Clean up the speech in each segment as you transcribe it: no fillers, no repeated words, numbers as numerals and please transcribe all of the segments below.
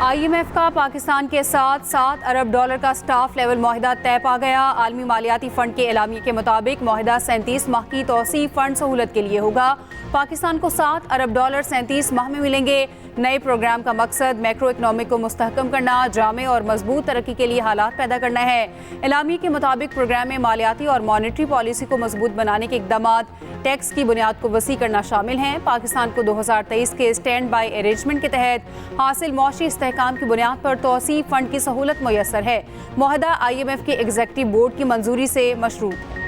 IMF का पाकिस्तान के साथ $7 अरब का स्टाफ लेवल मुआहिदा तय पा गया। आलमी मालियाती फंड के एलामिये के मुताबिक मुआहिदा 37 माह की तौसीफ फंड सहूलत के लिए होगा। पाकिस्तान को $7 अरब 37 माह में मिलेंगे। नए प्रोग्राम का मकसद मैक्रो इकनॉमिक को मुस्तहकम करना, जामे और मजबूत तरक्की के लिए हालात पैदा करना है। एलामिये के मुताबिक प्रोग्राम में मालियाती और मॉनेटरी पॉलिसी को मजबूत बनाने के इक़दामात, टैक्स की बुनियाद को वसी करना शामिल हैं। पाकिस्तान को 2023 के स्टैंड बाई अरेंजमेंट के तहत हासिल मौशी इस्तेहकाम की बुनियाद पर तौसीफ फंड की सहूलत मुयस्सर है। मुआहदा IMF के एग्जीक्यूटिव बोर्ड की मंजूरी से मशरूत है।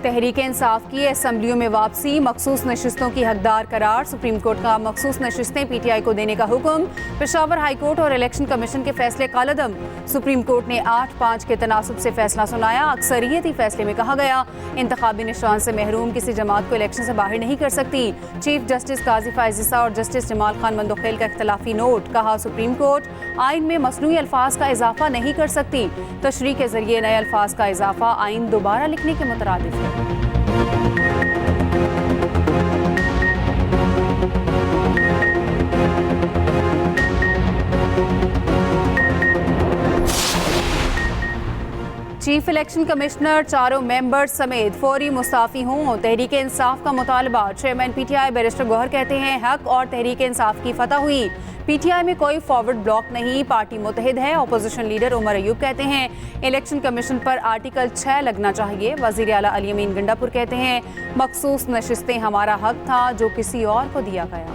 तहरीक इंसाफ की असम्बलियों में वापसी, मखसूस नशिस्तों की हकदार करार। सुप्रीम कोर्ट का मखसूस नशिस्तें PTI को देने का हुक्म। पेशावर हाई कोर्ट और इलेक्शन कमीशन के फैसले कालदम। सुप्रीम कोर्ट ने 8-5 के तनासुब से फैसला सुनाया। अक्सरियती फैसले में कहा गया इंतखाबी निशान से महरूम किसी जमात को इलेक्शन से बाहर नहीं कर सकती। चीफ जस्टिस काजी फायज ईसा और जस्टिस जमाल खान मंदोखेल का इख्तलाफी नोट। कहा सुप्रीम कोर्ट आइन में मसनूई अल्फाज का इजाफा नहीं कर सकती। तशरीह के जरिए नए अल्फाज का इजाफा आइन दोबारा लिखने के मुतरादिफ है। चीफ इलेक्शन कमिश्नर चारों मेंबर्स समेत फौरी मुस्ताफी हों। तहरीक इंसाफ का मुतालबा। चेयरमैन PTI बैरिस्टर गौहर कहते हैं हक और तहरीक इंसाफ की फतह हुई। PTI में कोई फॉरवर्ड ब्लॉक नहीं, पार्टी मुतहिद है। अपोजिशन लीडर उमर अयूब कहते हैं इलेक्शन कमीशन पर आर्टिकल 6 लगना चाहिए। वज़ीर आला अली अमीन गंडापुर कहते हैं मखसूस नशिस्तें हमारा हक था जो किसी और को दिया गया।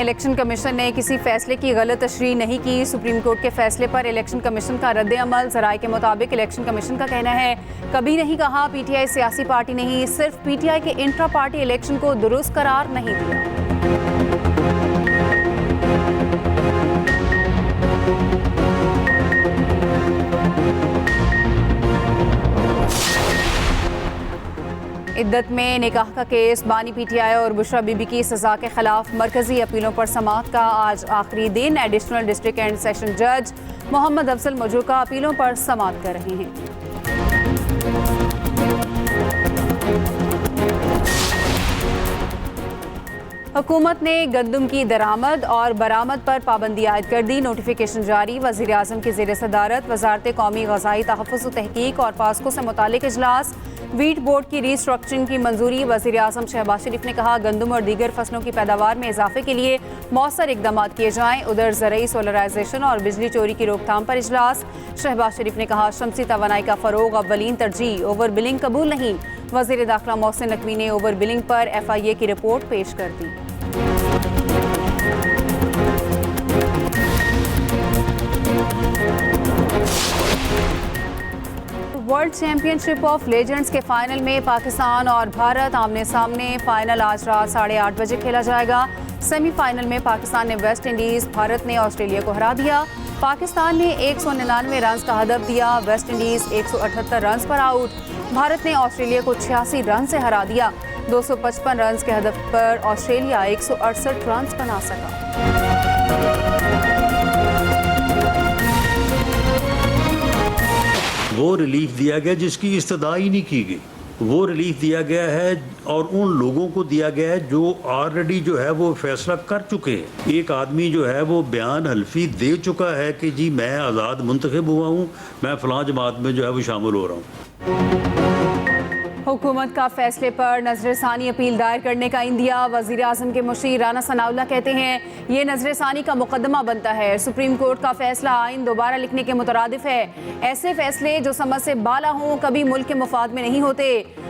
इलेक्शन कमीशन ने किसी फैसले की गलत तशरीह नहीं की। सुप्रीम कोर्ट के फैसले पर इलेक्शन कमीशन का रद्द अमल। ज़राए के मुताबिक इलेक्शन कमीशन का कहना है कभी नहीं कहा PTI सियासी पार्टी नहीं, सिर्फ PTI के इंट्रा पार्टी इलेक्शन को दुरुस्त करार नहीं दिया। इद्दत में निकाह का केस। बानी PTI और बुशरा बीबी की सजा के खिलाफ मरकजी अपीलों पर समाअत का आज आखिरी दिन। एडिशनल डिस्ट्रिक्ट एंड सेशन जज मोहम्मद अफजल मजूका अपीलों पर समाअत कर रहे हैं। हुकूमत ने गंदम की दरामद और बरामद पर पाबंदी आयद कर दी। नोटिफिकेशन जारी। वज़ीर आज़म की ज़ेर सदारत वज़ारत कौमी ग़ज़ाई तहफ़्फ़ुज़ व तहक़ीक़ और पास्को से मुतालिक इजलास। वीट बोर्ड की रीस्ट्रक्चरिंग की मंजूरी। वज़ीर आज़म शहबाज शरीफ ने कहा गंदम और दीगर फसलों की पैदावार में इजाफे के लिए मौसर इक़दाम किए जाएँ। उधर ज़रई सोलराइजेशन और बिजली चोरी की रोकथाम पर इजलास। शहबाज शरीफ ने कहा शमसी तवानाई का फ़रोग़ अव्वलीन तरजीह, ओवर बिलिंग कबूल नहीं। वज़ीर दाखिला मोहसिन नकवी ने ओवर बिलिंग पर FIA की रिपोर्ट पेश कर दी। वर्ल्ड चैंपियनशिप ऑफ लेजेंड्स के फाइनल में पाकिस्तान और भारत आमने सामने। फाइनल आज रात 8:30 बजे खेला जाएगा। सेमीफाइनल में पाकिस्तान ने वेस्ट इंडीज़, भारत ने ऑस्ट्रेलिया को हरा दिया। पाकिस्तान ने 199 रन का हदफ दिया, वेस्ट इंडीज़ 178 रन पर आउट। भारत ने ऑस्ट्रेलिया को 86 रन से हरा दिया। 255 रन के हदफ पर ऑस्ट्रेलिया 168 रन बना सका। वो रिलीफ दिया गया जिसकी इस्तदा ही नहीं की गई, वो रिलीफ दिया गया है और उन लोगों को दिया गया है जो ऑलरेडी जो है वो फैसला कर चुके हैं। एक आदमी जो है वो बयान हल्फी दे चुका है कि जी मैं आज़ाद मुंतखब हुआ हूँ, मैं फ़लाँ जमात में जो है वो शामिल हो रहा हूँ। हुकूमत का फैसले पर नजरसानी अपील दायर करने का इंदिया। वज़ीर आज़म के मुशीर राना सनाउल्लाह कहते हैं ये नजरसानी का मुकदमा बनता है। सुप्रीम कोर्ट का फैसला आइन दोबारा लिखने के मुतरादिफ है। ऐसे फैसले जो समझ से बाला हों कभी मुल्क के मुफाद में नहीं होते।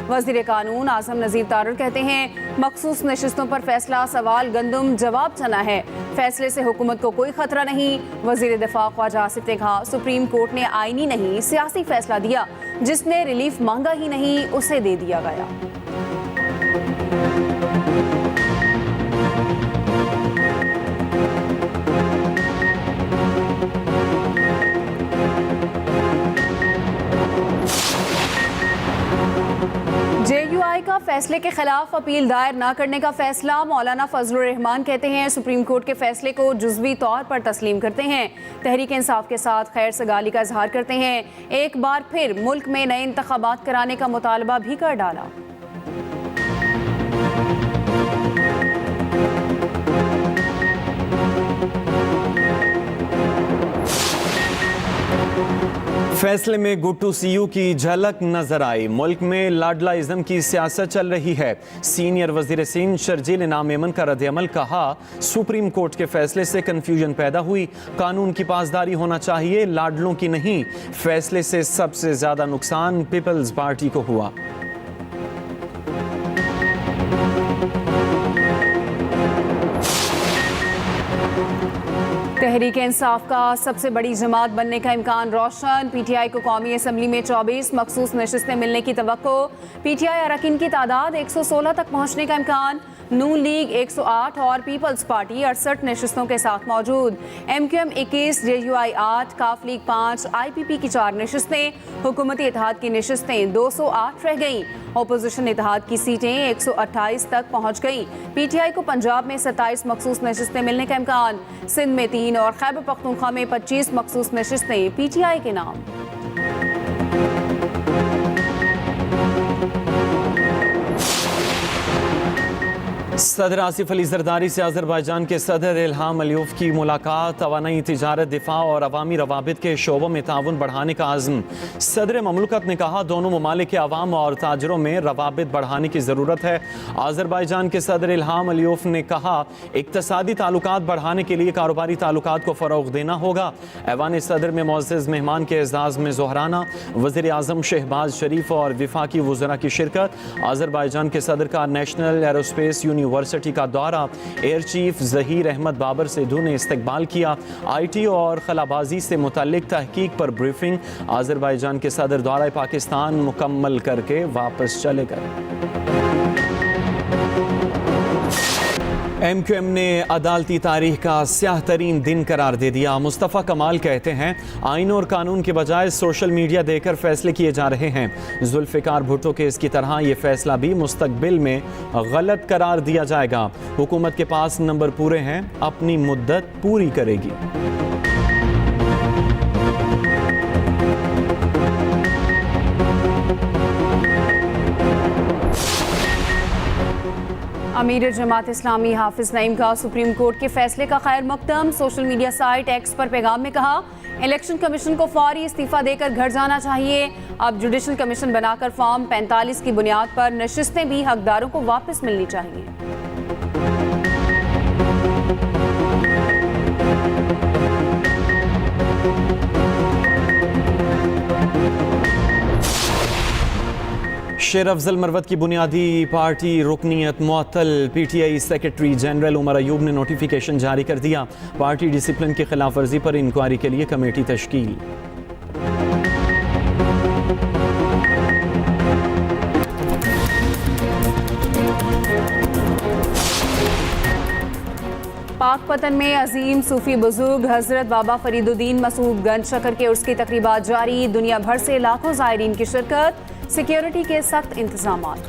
वज़ीर कानून आज़म नज़ीर तारर कहते हैं मखसूस नशिस्तों पर फैसला सवाल गंदम जवाब चना है, फैसले से हुकूमत को कोई खतरा नहीं। वज़ीर दिफा ख्वाजा आसिफ ने कहा सुप्रीम कोर्ट ने आइनी नहीं सियासी फैसला दिया, जिसने रिलीफ मांगा ही नहीं उसे दे दिया गया। का फैसले के खिलाफ अपील दायर न करने का फैसला। मौलाना फजलुर रहमान कहते हैं सुप्रीम कोर्ट के फैसले को जुज़वी तौर पर तस्लीम करते हैं। तहरीक इंसाफ के साथ खैर सगाली का इजहार करते हैं। एक बार फिर मुल्क में नए इंतखाबात कराने का मुतालबा भी कर डाला। फैसले में गुड टू सी यू की झलक नजर आई। मुल्क में लाडलाइज्म की सियासत चल रही है। सीनियर वजीर सिंध शर्जील इनाम मेमन का रद्द-ए-अमल। कहा सुप्रीम कोर्ट के फैसले से कंफ्यूजन पैदा हुई, कानून की पासदारी होना चाहिए, लाडलों की नहीं। फैसले से सबसे ज्यादा नुकसान पीपल्स पार्टी को हुआ। तहरीक इंसाफ का सबसे बड़ी जमात बनने का इम्कान रोशन। पीटीआई को कौमी असम्बली में 24 मखसूस नशिस्तें मिलने की तवक्को। पीटीआई अरकान की तादाद 116 तक पहुंचने का इम्कान। नून लीग 108 और पीपल्स पार्टी 68 नशिस्तों के साथ मौजूद। MQM 21, JUI 8, काफ लीग 5, IPP की 4 नशिस्तें। हुकूमती इत्तेहाद की नशिस्तें 208 रह गईं। अपोजिशन इत्तेहाद की सीटें 128 तक पहुंच गई। पीटीआई को पंजाब में 27 मखसूस नशिस्तें मिलने का इम्कान। सिंध में 3 और खैबर पख्तूनख्वा में 25 मखसूस नशिस्तें पीटीआई के नाम। सदर आसिफ अली जरदारी से अज़रबैजान के सदर इल्हाम अलियोव की मुलाकात। तवानाई, तिजारत, दिफा और अवामी रवाबित के शोबों में ताउन बढ़ाने का आज़म। सदर ममलकत ने कहा दोनों ममालिक के अवाम और ताजरों में रवाबित बढ़ाने की ज़रूरत है। अज़रबैजान के सदर इल्हाम अलियोव ने कहा इक्तसादी ताल्लुकात बढ़ाने के लिए कारोबारी ताल्लुकात को फ़रोग़ देना होगा। ऐवान सदर में मुअज़्ज़ज़ मेहमान के एज़ाज़ में ज़ोहराना, वज़ीर आज़म शहबाज शरीफ और विफाकी वज़रा की शिरकत। अज़रबैजान के सदर का नेशनल एरोस्पेस यूनिवर्सिटी का दौरा। एयर चीफ ज़हीर अहमद बाबर सिद्धू ने इस्तकबाल किया। IT और खलाबाजी से मुतल्लिक तहकीक पर ब्रीफिंग। अज़रबैजान के सदर दौरा पाकिस्तान मुकम्मल करके वापस चले गए। MQM ने अदालती तारीख का स्याह तरीन दिन करार दे दिया। मुस्तफ़ा कमाल कहते हैं आइन और कानून के बजाय सोशल मीडिया देकर फैसले किए जा रहे हैं। जुल्फ़िकार भुट्टो केस की तरह ये फैसला भी मुस्तकबिल में गलत करार दिया जाएगा। हुकूमत के पास नंबर पूरे हैं, अपनी मुद्दत पूरी करेगी। अमीर जमात इस्लामी हाफिज नईम का सुप्रीम कोर्ट के फैसले का खैर मकदम। सोशल मीडिया साइट एक्स पर पैगाम में कहा इलेक्शन कमीशन को फौरी इस्तीफा देकर घर जाना चाहिए। अब जुडिशल कमीशन बनाकर फॉर्म 45 की बुनियाद पर नशिस्तें भी हकदारों को वापस मिलनी चाहिए। शेर अफजल मरवत की बुनियादी पार्टी रुकनीत मुअत्तल। PTI secretary general Umar Ayub ने नोटिफिकेशन जारी कर दिया। पार्टी डिसिप्लिन की खिलाफ वर्जी पर इंक्वायरी के लिए कमेटी तश्कील। पाकपतन में अजीम सूफी बुजुर्ग हजरत बाबा फरीदुद्दीन मसूद गंज शकर के उर्स की तकरीबात जारी। दुनिया भर से लाखों ज़ायरीन की शिरकत। सिक्योरिटी के सख्त इंतजामात।